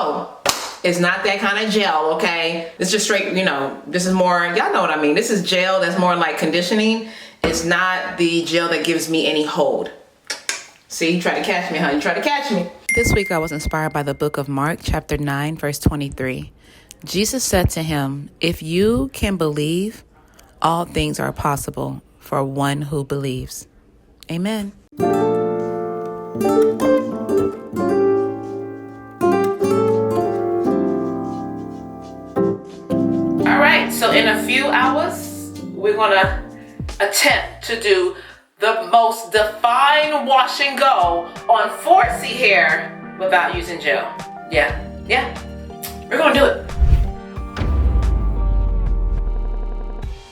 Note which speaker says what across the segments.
Speaker 1: Oh, it's not that kind of gel, okay? It's just straight, you know, this is more, y'all know what I mean. This is gel that's more like conditioning. It's not the gel that gives me any hold. See, you tried to catch me, huh? You tried to catch me.
Speaker 2: This week I was inspired by the book of Mark, chapter 9, verse 23. Jesus said to him, "If you can believe, all things are possible for one who believes." Amen.
Speaker 1: All right, so in a few hours, we're gonna attempt to do the most defined wash and go on 4C hair without using gel. Yeah, we're gonna do it.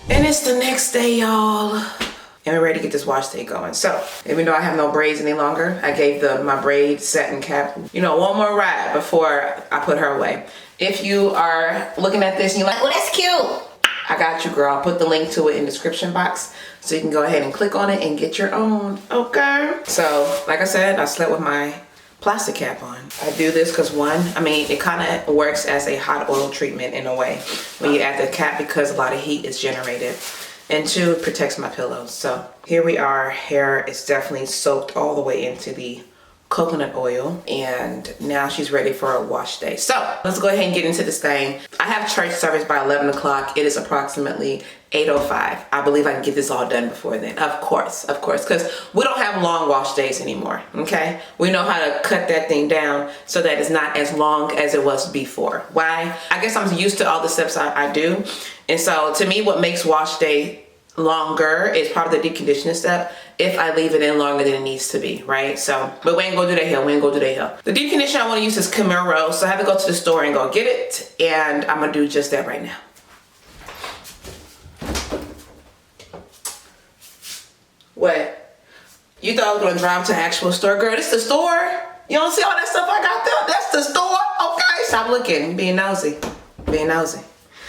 Speaker 1: And it's the next day, y'all. And we're ready to get this wash day going. So, even though I have no braids any longer, I gave my braid set and cap, you know, one more ride before I put her away. If you are looking at this and you're like, oh, that's cute, I got you, girl. I'll put the link to it in the description box so you can go ahead and click on it and get your own, okay? So, like I said, I slept with my plastic cap on. I do this because one, I mean, it kind of works as a hot oil treatment in a way when you add the cap because a lot of heat is generated. And two, it protects my pillows. So here we are. Hair is definitely soaked all the way into the coconut oil, and now she's ready for a wash day. So let's go ahead and get into this thing. I have church service by 11 o'clock. It is approximately 8:05. I believe I can get this all done before then. Of course, because we don't have long wash days anymore, okay? We know how to cut that thing down so that it's not as long as it was before. Why? I guess I'm used to all the steps I do. And so to me, what makes wash day longer is probably the deep conditioning step if I leave it in longer than it needs to be, right? So, but we ain't gonna do that here. The deep conditioner I want to use is Camille Rose, so I have to go to the store and go get it, and I'm gonna do just that right now. What? You thought I was gonna drive to an actual store? Girl, this is the store. You don't see all that stuff I got there? That's the store, okay? Stop looking, you being nosy.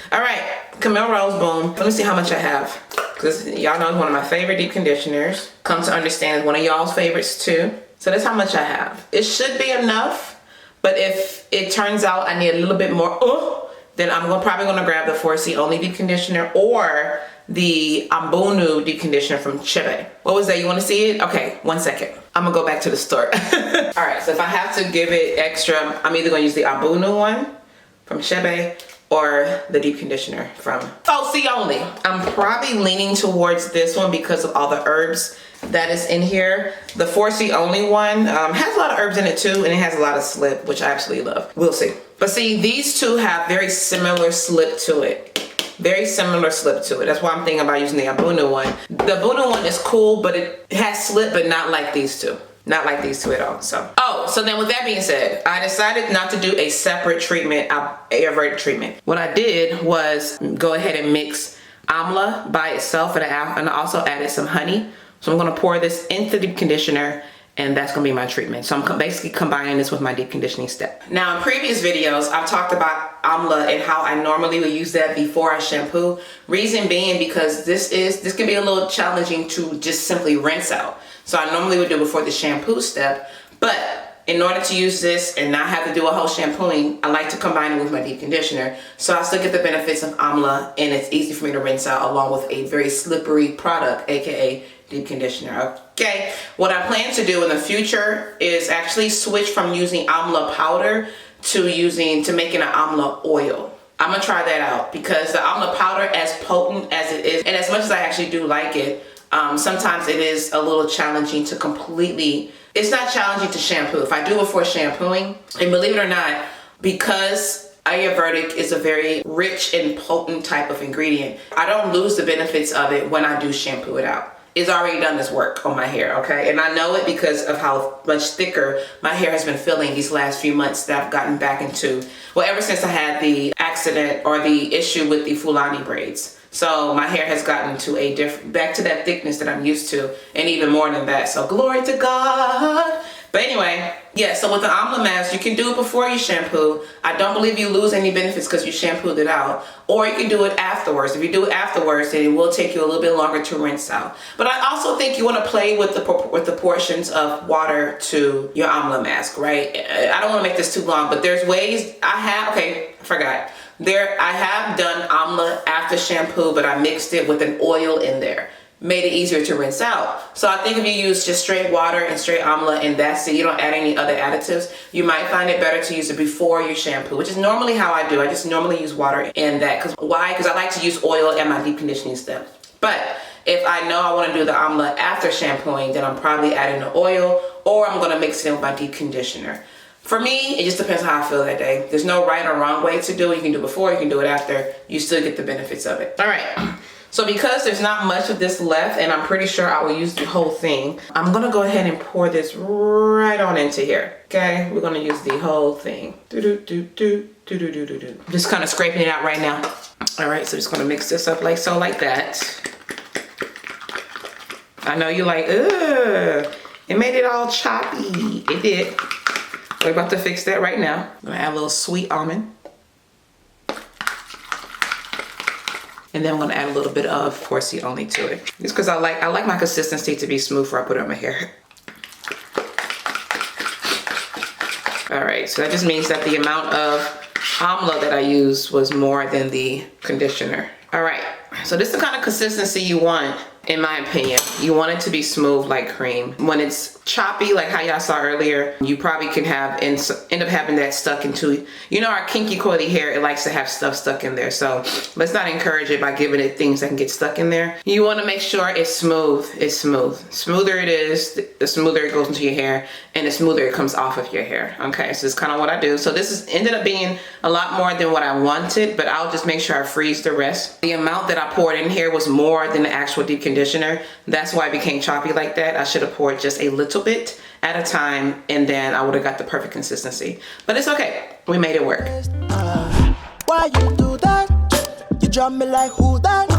Speaker 1: All right, Camille Rose, boom. Let me see how much I have. Because y'all know it's one of my favorite deep conditioners. Come to understand, it's one of y'all's favorites too. So that's how much I have. It should be enough, but if it turns out I need a little bit more, then I'm probably gonna grab the 4C only deep conditioner or the Ambonu deep conditioner from Chebe. What was that, you wanna see it? Okay, 1 second. I'm gonna go back to the store. All right, so if I have to give it extra, I'm either gonna use the Ambonu one from Chebe or the deep conditioner from 4C only. I'm probably leaning towards this one because of all the herbs that is in here. The 4C only one has a lot of herbs in it too, and it has a lot of slip, which I absolutely love. We'll see. But see, these two have very similar slip to it. That's why I'm thinking about using the Ambonu one. The Ambonu one is cool, but it has slip, but not like these two. Not like these two at all. So then with that being said, I decided not to do a separate treatment, aerated treatment. What I did was go ahead and mix amla by itself, and I also added some honey. So I'm gonna pour this into the deep conditioner, and that's gonna be my treatment. So I'm basically combining this with my deep conditioning step. Now in previous videos, I've talked about amla and how I normally would use that before I shampoo. Reason being because this can be a little challenging to just simply rinse out. So I normally would do before the shampoo step, but in order to use this and not have to do a whole shampooing, I like to combine it with my deep conditioner. So I still get the benefits of amla, and it's easy for me to rinse out along with a very slippery product, AKA deep conditioner, okay? What I plan to do in the future is actually switch from using amla powder to making an amla oil. I'm gonna try that out because the amla powder, as potent as it is, and as much as I actually do like it, sometimes it is a little challenging to it's not challenging to shampoo. If I do it before shampooing, and believe it or not, because Ayurvedic is a very rich and potent type of ingredient, I don't lose the benefits of it when I do shampoo it out. It's already done this work on my hair, okay? And I know it because of how much thicker my hair has been feeling these last few months that I've gotten back into, well, ever since I had the accident or the issue with the Fulani braids. So my hair has gotten to back to that thickness that I'm used to, and even more than that. So glory to God. But anyway, yeah, so with the Amla mask, you can do it before you shampoo. I don't believe you lose any benefits because you shampooed it out. Or you can do it afterwards. If you do it afterwards, then it will take you a little bit longer to rinse out. But I also think you want to play with the portions of water to your Amla mask, right? I don't want to make this too long, but there's ways I forgot. I have done Amla after shampoo, but I mixed it with an oil in there. Made it easier to rinse out. So I think if you use just straight water and straight Amla and that's it, you don't add any other additives, you might find it better to use it before you shampoo, which is normally how I do. I just normally use water and that. Why? Because I like to use oil and my deep conditioning step. But if I know I want to do the Amla after shampooing, then I'm probably adding the oil or I'm going to mix it in with my deep conditioner. For me, it just depends on how I feel that day. There's no right or wrong way to do it. You can do it before, you can do it after. You still get the benefits of it. All right. So because there's not much of this left, and I'm pretty sure I will use the whole thing, I'm gonna go ahead and pour this right on into here. Okay, we're gonna use the whole thing. Just kind of scraping it out right now. All right, so just gonna mix this up like so, like that. I know you're like, ugh, it made it all choppy. It did. We're about to fix that right now. I'm gonna add a little sweet almond. And then I'm gonna add a little bit of Horsey only to it. Just because I like my consistency to be smooth before I put it on my hair. All right, so that just means that the amount of Amla that I used was more than the conditioner. All right, so this is the kind of consistency you want, in my opinion. You want it to be smooth like cream. When it's choppy, like how y'all saw earlier, you probably can end up having that stuck into, you know, our kinky coily hair, it likes to have stuff stuck in there. So let's not encourage it by giving it things that can get stuck in there. You want to make sure it's smooth. It's smooth. Smoother it is, the smoother it goes into your hair, and the smoother it comes off of your hair. Okay, so it's kind of what I do. So this ended up being a lot more than what I wanted, but I'll just make sure I freeze the rest. The amount that I poured in here was more than the actual deep conditioner. That's why it became choppy like that. I should have poured just a little bit at a time, and then I would have got the perfect consistency. But it's okay. We made it work.
Speaker 3: Why you do that? You drop me like who that?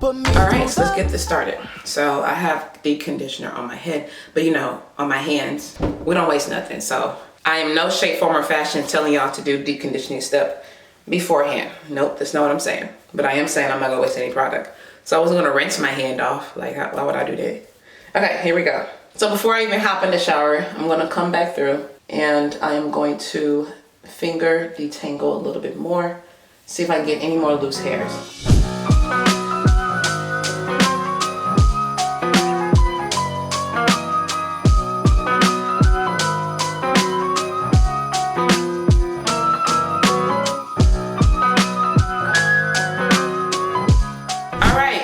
Speaker 1: All right, so let's get this started. So I have deep conditioner on my head, but you know, on my hands, we don't waste nothing. So I am no shape, form, or fashion telling y'all to do deep conditioning step beforehand. Nope, that's not what I'm saying. But I am saying I'm not gonna waste any product. So I wasn't gonna rinse my hand off. Like, why would I do that? Okay, here we go. So before I even hop in the shower, I'm gonna come back through and I am going to finger detangle a little bit more. See if I can get any more loose hairs.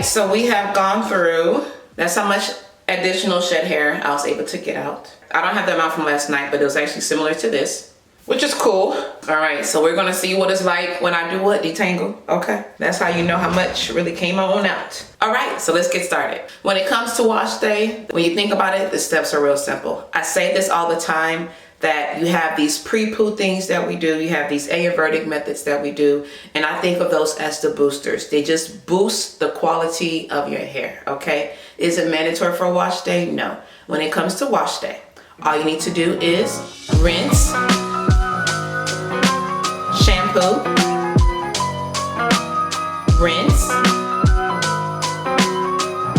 Speaker 1: So we have gone through, that's how much additional shed hair I was able to get out. I don't have that amount from last night, but it was actually similar to this, which is cool. All right, so we're gonna see what it's like when I do what? Detangle, okay? That's how you know how much really came on out. All right, so let's get started. When it comes to wash day, when you think about it, the steps are real simple. I say this all the time, that you have these pre-poo things that we do, you have these Ayurvedic methods that we do, and I think of those as the boosters. They just boost the quality of your hair, okay? Is it mandatory for a wash day? No. When it comes to wash day, all you need to do is rinse, shampoo, rinse,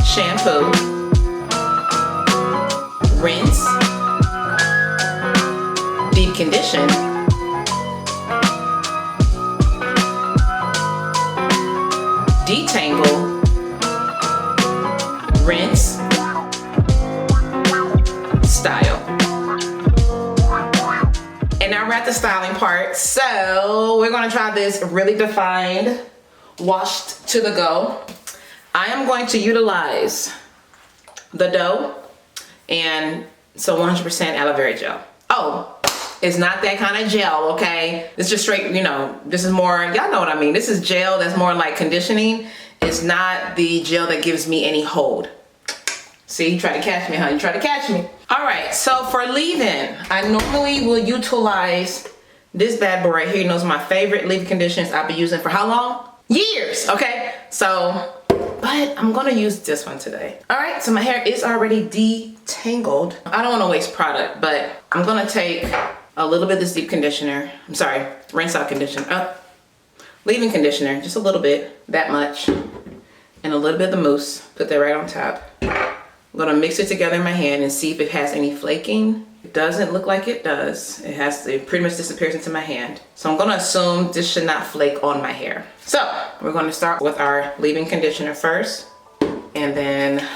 Speaker 1: shampoo, rinse, deep condition, detangle, rinse, style. And now we're at the styling part. So we're gonna try this really defined, washed to the go. I am going to utilize the dough and so 100% aloe vera gel. Oh, it's not that kind of gel, okay? It's just straight, you know, this is more, y'all know what I mean. This is gel that's more like conditioning. It's not the gel that gives me any hold. See, you try to catch me, huh? You try to catch me. All right, so for leave-in, I normally will utilize this bad boy right here. You know, it's my favorite leave-in conditioners I've been using for how long? Years, okay? So, but I'm gonna use this one today. All right, so my hair is already detangled. I don't wanna waste product, but I'm gonna take a little bit of this deep conditioner. I'm sorry, rinse out conditioner. Leave-in conditioner, just a little bit, that much. And a little bit of the mousse, put that right on top. I'm gonna mix it together in my hand and see if it has any flaking. It doesn't look like it does. It pretty much disappears into my hand. So I'm gonna assume this should not flake on my hair. So we're gonna start with our leave-in conditioner first, and then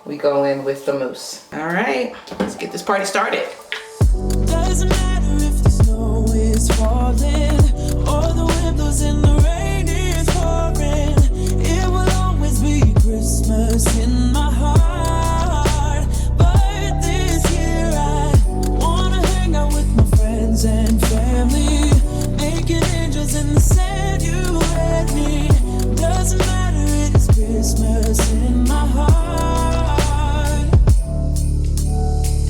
Speaker 1: we go in with the mousse. All right, let's get this party started.
Speaker 3: Doesn't matter if the snow is falling or the wind blows and the rain is pouring. It will always be Christmas in my heart. But this year I wanna hang out with my friends and family, making angels in the sand, you and me. Doesn't matter, it is Christmas in my heart.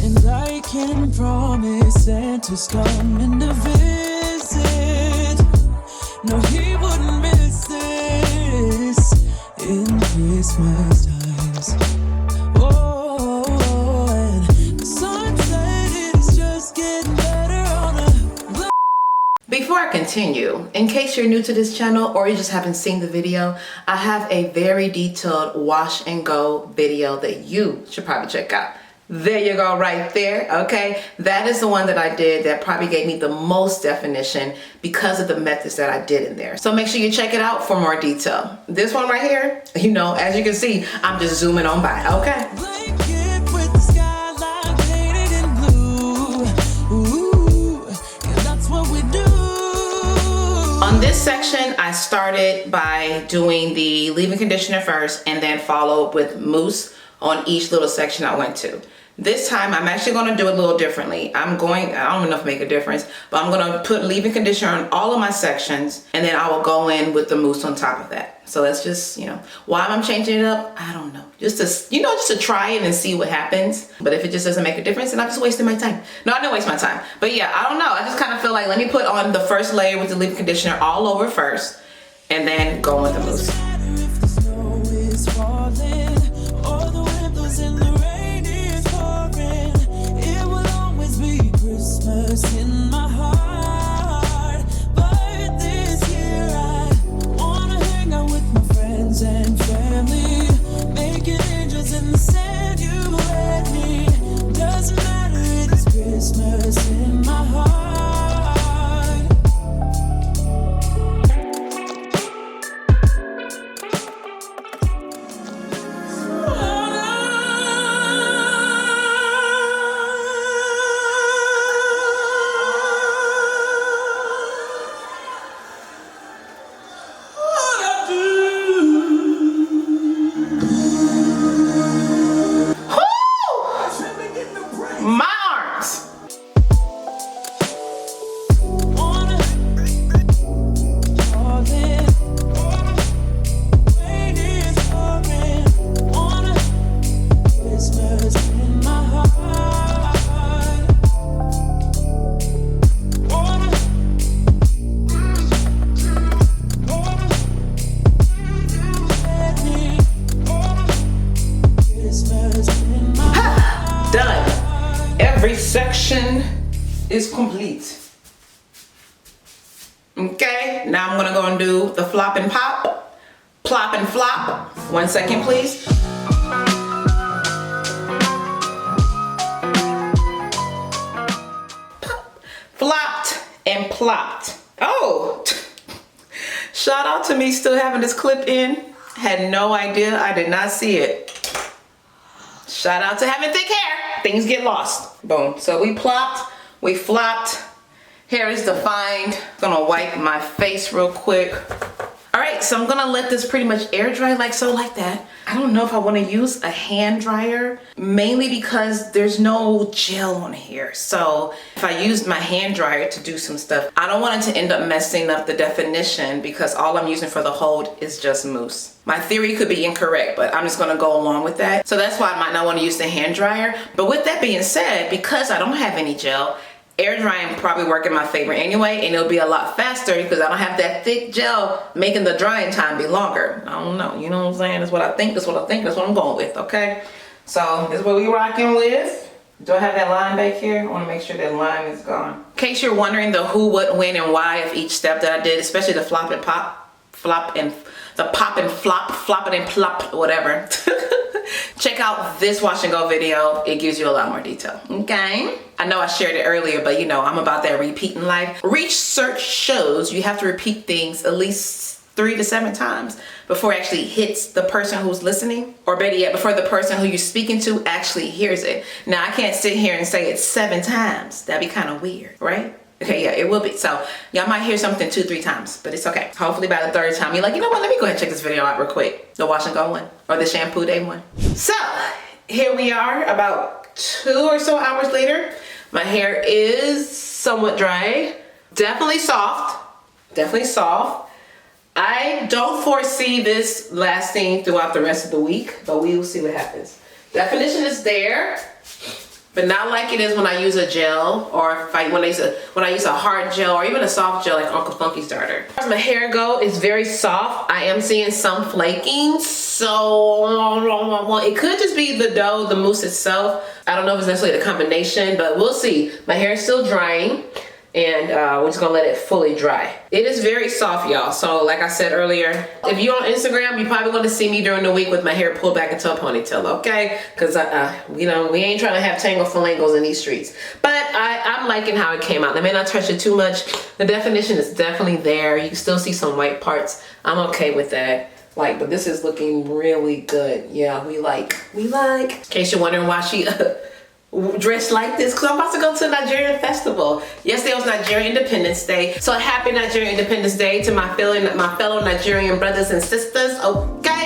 Speaker 3: And I can promise Santa's coming to visit. No, he wouldn't miss this in Christmas times. Oh, and the sunset is just getting better on a...
Speaker 1: Before I continue, in case you're new to this channel or you just haven't seen the video, I have a very detailed wash and go video that you should probably check out. There you go, right there, okay? That is the one that I did that probably gave me the most definition because of the methods that I did in there. So make sure you check it out for more detail. This one right here, you know, as you can see, I'm just zooming on by, okay?
Speaker 3: Blanket with the skyline painted in blue. Ooh, yeah, that's what we do.
Speaker 1: On this section, I started by doing the leave-in conditioner first and then followed with mousse on each little section I went to. This time, I'm actually gonna do it a little differently. I don't know if it make a difference, but I'm gonna put leave-in conditioner on all of my sections, and then I will go in with the mousse on top of that. So that's just, you know, why I'm changing it up, I don't know. Just to try it and see what happens. But if it just doesn't make a difference, then I'm just wasting my time. No, I didn't waste my time. But yeah, I don't know. I just kind of feel like, let me put on the first layer with the leave-in conditioner all over first, and then go with the mousse.
Speaker 3: If the snow is falling or the wind blows and the rain is pouring, it will always be Christmas in my heart. But this year I wanna hang out with my friends and family, making angels in the sand, you and me. Doesn't matter, it is Christmas in my heart.
Speaker 1: My arms. Done. Every section is complete. Okay, now I'm gonna go and do the flop and pop, plop and flop. 1 second, please. Flopped and plopped. Oh, shout out to me still having this clip in. Had no idea, I did not see it. Shout out to having thick hair. Things get lost. Boom. So we plopped, we flopped. Hair is defined. Gonna wipe my face real quick. All right, so I'm gonna let this pretty much air dry like so, like that. I don't know if I wanna use a hand dryer, mainly because there's no gel on here. So if I used my hand dryer to do some stuff, I don't want it to end up messing up the definition because all I'm using for the hold is just mousse. My theory could be incorrect, but I'm just gonna go along with that. So that's why I might not wanna use the hand dryer. But with that being said, because I don't have any gel, Air drying probably work in my favor anyway, and it'll be a lot faster because I don't have that thick gel making the drying time be longer. I don't know, you know what I'm saying? That's what I think, that's what I'm going with, okay? So this is what we rocking with. Do I have that line back here? I want to make sure that line is gone. In case you're wondering the who, what, when, and why of each step that I did, especially the flop and pop, flop and the pop and flop, flopping and plop, whatever. Check out this wash and go video. It gives you a lot more detail, okay? I know I shared it earlier, but you know, I'm about that repeating life. Research shows you have to repeat things at least 3 to 7 times before it actually hits the person who's listening, or better yet, before the person who you're speaking to actually hears it. Now, I can't sit here and say it 7 times. That'd be kind of weird, right? Okay, yeah, it will be. So y'all might hear something 2-3 times, but it's okay. Hopefully by the 3rd time, you're like, you know what, let me go ahead and check this video out real quick. The wash and go one, or the shampoo day one. So here we are about 2 or so hours later. My hair is somewhat dry, definitely soft, I don't foresee this lasting throughout the rest of the week, but we will see what happens. Definition is there, but not like it is when I use a gel, or when I use a hard gel, or even a soft gel like Uncle Funky Starter. As my hair go, it's very soft. I am seeing some flaking, so it could just be the dough, the mousse itself. I don't know if it's necessarily the combination, but we'll see. My hair is still drying, and we're just gonna let it fully dry. It is very soft, y'all. So like I said earlier, if you're on Instagram, you're probably gonna see me during the week with my hair pulled back into a ponytail, okay? Because you know, we ain't trying to have tangle flangles in these streets. But I'm liking how it came out. I may not touch it too much. The definition is definitely there. You can still see some white parts. I'm okay with that. But this is looking really good. Yeah, we like. In case you're wondering why she dressed like this, because I'm about to go to a Nigerian festival. Yesterday was Nigerian Independence Day, so happy Nigerian Independence Day to my fellow Nigerian brothers and sisters, okay?